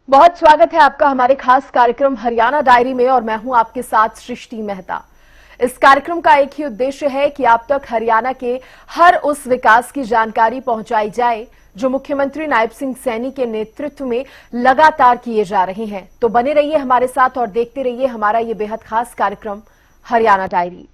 बहुत स्वागत है आपका हमारे खास कार्यक्रम हरियाणा डायरी में और मैं हूं आपके साथ सृष्टि मेहता। इस कार्यक्रम का एक ही उद्देश्य है कि आप तक हरियाणा के हर उस विकास की जानकारी पहुंचाई जाए जो मुख्यमंत्री नायब सिंह सैनी के नेतृत्व में लगातार किए जा रहे हैं। तो बने रहिए हमारे साथ और देखते रहिए हमारा ये बेहद खास कार्यक्रम हरियाणा डायरी।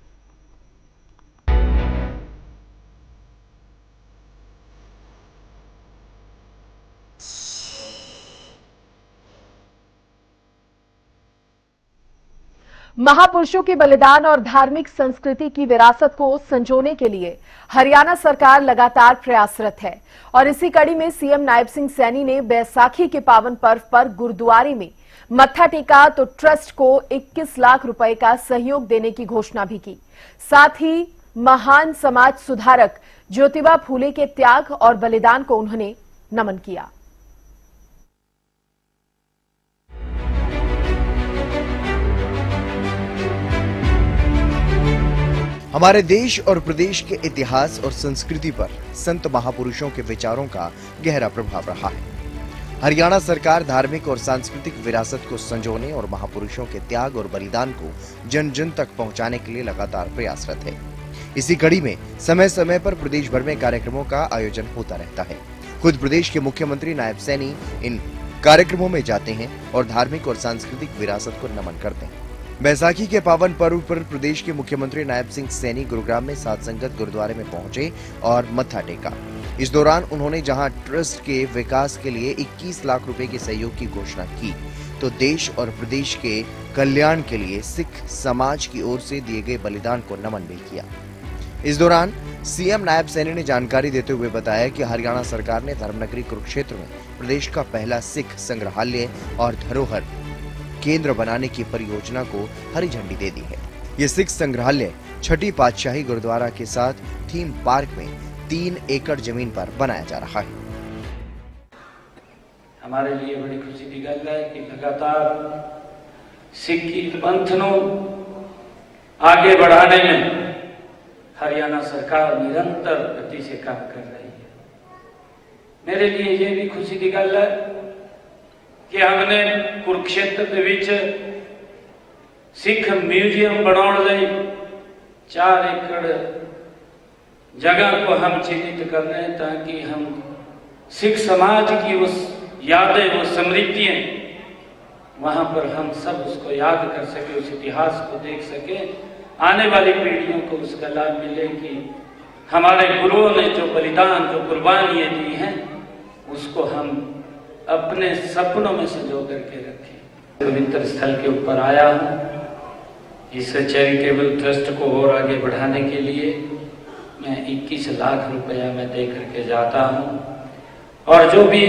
महापुरुषों के बलिदान और धार्मिक संस्कृति की विरासत को संजोने के लिए हरियाणा सरकार लगातार प्रयासरत है और इसी कड़ी में सीएम नायब सिंह सैनी ने बैसाखी के पावन पर्व पर गुरुद्वारे में मत्था टेका तो ट्रस्ट को 21 लाख रुपए का सहयोग देने की घोषणा भी की। साथ ही महान समाज सुधारक ज्योतिबा फूले के त्याग और बलिदान को उन्होंने नमन किया। हमारे देश और प्रदेश के इतिहास और संस्कृति पर संत महापुरुषों के विचारों का गहरा प्रभाव रहा है। हरियाणा सरकार धार्मिक और सांस्कृतिक विरासत को संजोने और महापुरुषों के त्याग और बलिदान को जन जन तक पहुंचाने के लिए लगातार प्रयासरत है। इसी कड़ी में समय समय पर प्रदेश भर में कार्यक्रमों का आयोजन होता रहता है। खुद प्रदेश के मुख्यमंत्री नायब सैनी इन कार्यक्रमों में जाते हैं और धार्मिक और सांस्कृतिक विरासत को नमन करते हैं। बैसाखी के पावन पर्व पर प्रदेश के मुख्यमंत्री नायब सिंह सैनी गुरुग्राम में साध संगत गुरुद्वारे में पहुंचे और मत्था टेका। इस दौरान उन्होंने जहां ट्रस्ट के विकास के लिए 21 लाख रुपए के सहयोग की घोषणा की, तो देश और प्रदेश के कल्याण के लिए सिख समाज की ओर से दिए गए बलिदान को नमन भी किया। इस दौरान सीएम नायब सैनी ने जानकारी देते हुए बताया कि हरियाणा सरकार ने धर्मनगरी कुरुक्षेत्र में प्रदेश का पहला सिख संग्रहालय और धरोहर केंद्र बनाने की परियोजना को हरी झंडी दे दी है। ये सिख संग्रहालय छठी पातशाही गुरुद्वारा के साथ थीम पार्क में 3 एकड़ जमीन पर बनाया जा रहा है। हमारे लिए बड़ी खुशी की गल है कि लगातार सिख पंथ को आगे बढ़ाने में हरियाणा सरकार निरंतर गति से काम कर रही है। मेरे लिए ये भी खुशी की गल है कि हमने कुरुक्षेत्र के विच सिख म्यूजियम बनाने लई 4 एकड़ जगह को हम चिन्हित कर रहे हैं ताकि हम सिख समाज की वो यादें, वो स्मृतियां वहां पर हम सब उसको याद कर सके, उस इतिहास को देख सके, आने वाली पीढ़ियों को उसका लाभ मिले कि हमारे गुरुओं ने जो बलिदान, जो कुर्बानियां दी हैं उसको हम अपने सपनों में संजो करके रखें। पवित्र स्थल के ऊपर आया हूं। इस चैरिटेबल ट्रस्ट को और आगे बढ़ाने के लिए मैं 21 लाख रुपया मैं दे करके जाता हूं और जो भी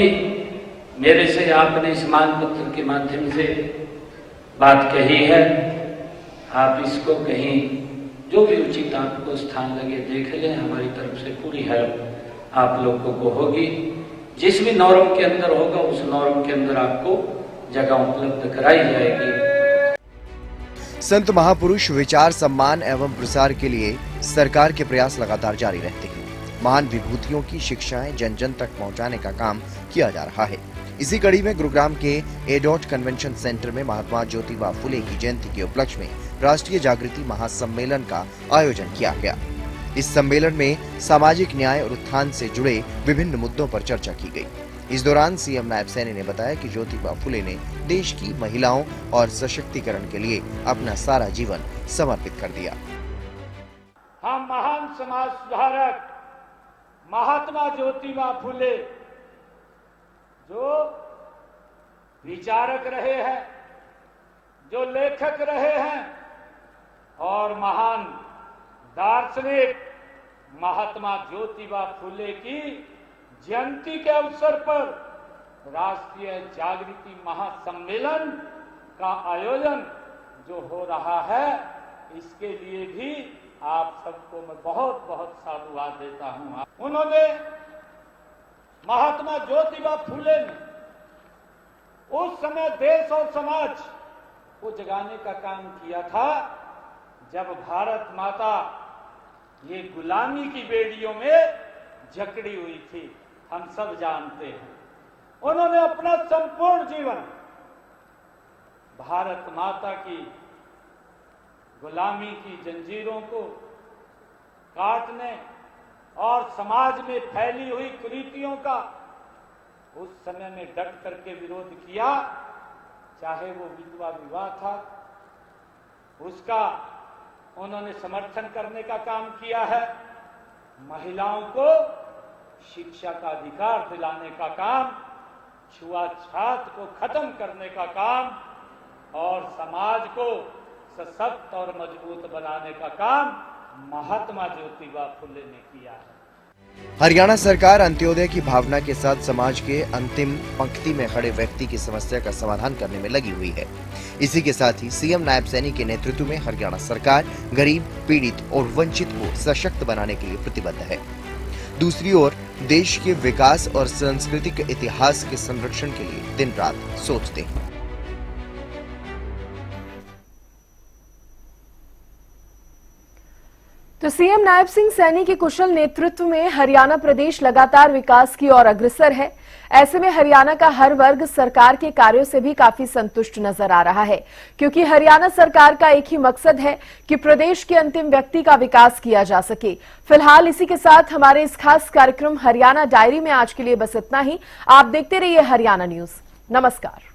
मेरे से आपने इस मानपत्र के माध्यम से बात कही है, आप इसको कहीं जो भी उचित आपको स्थान लगे देख लें। हमारी तरफ से पूरी हेल्प आप लोगों को होगी। जिस भी नॉर्म के अंदर होगा उस नॉर्म के अंदर आपको जगह उपलब्ध कराई जाएगी। संत महापुरुष विचार, सम्मान एवं प्रसार के लिए सरकार के प्रयास लगातार जारी रहते हैं। महान विभूतियों की शिक्षाएं जन जन तक पहुंचाने का काम किया जा रहा है। इसी कड़ी में गुरुग्राम के एडॉट कन्वेंशन सेंटर में महात्मा ज्योतिबा फुले की जयंती के उपलक्ष्य में राष्ट्रीय जागृति महासम्मेलन का आयोजन किया गया। इस सम्मेलन में सामाजिक न्याय और उत्थान से जुड़े विभिन्न मुद्दों पर चर्चा की गई। इस दौरान सीएम नायब सैनी ने बताया कि ज्योतिबा फुले ने देश की महिलाओं और सशक्तिकरण के लिए अपना सारा जीवन समर्पित कर दिया। हम महान समाज सुधारक महात्मा ज्योतिबा फुले जो विचारक रहे हैं, जो लेखक रहे हैं और महान दार्शनिक महात्मा ज्योतिबा फुले की जयंती के अवसर पर राष्ट्रीय जागृति महासम्मेलन का आयोजन जो हो रहा है, इसके लिए भी आप सबको मैं बहुत बहुत साधुवाद देता हूं। उन्होंने महात्मा ज्योतिबा फुले ने उस समय देश और समाज को जगाने का काम किया था जब भारत माता ये गुलामी की बेड़ियों में जकड़ी हुई थी। हम सब जानते हैं उन्होंने अपना संपूर्ण जीवन भारत माता की गुलामी की जंजीरों को काटने और समाज में फैली हुई कुरीतियों का उस समय में डट करके विरोध किया, चाहे वो विधवा विवाह था, उसका उन्होंने समर्थन करने का काम किया है। महिलाओं को शिक्षा का अधिकार दिलाने का काम, छुआछूत को खत्म करने का काम और समाज को सशक्त और मजबूत बनाने का काम महात्मा ज्योतिबा फुले ने किया है। हरियाणा सरकार अंत्योदय की भावना के साथ समाज के अंतिम पंक्ति में खड़े व्यक्ति की समस्या का समाधान करने में लगी हुई है। इसी के साथ ही सीएम नायब सैनी के नेतृत्व में हरियाणा सरकार गरीब, पीड़ित और वंचित को सशक्त बनाने के लिए प्रतिबद्ध है। दूसरी ओर देश के विकास और सांस्कृतिक इतिहास के संरक्षण के लिए दिन रात सोचते हैं। तो सीएम नायब सिंह सैनी के कुशल नेतृत्व में हरियाणा प्रदेश लगातार विकास की ओर अग्रसर है। ऐसे में हरियाणा का हर वर्ग सरकार के कार्यों से भी काफी संतुष्ट नजर आ रहा है, क्योंकि हरियाणा सरकार का एक ही मकसद है कि प्रदेश के अंतिम व्यक्ति का विकास किया जा सके। फिलहाल इसी के साथ हमारे इस खास कार्यक्रम हरियाणा डायरी में आज के लिए बस इतना ही। आप देखते रहिए हरियाणा न्यूज। नमस्कार।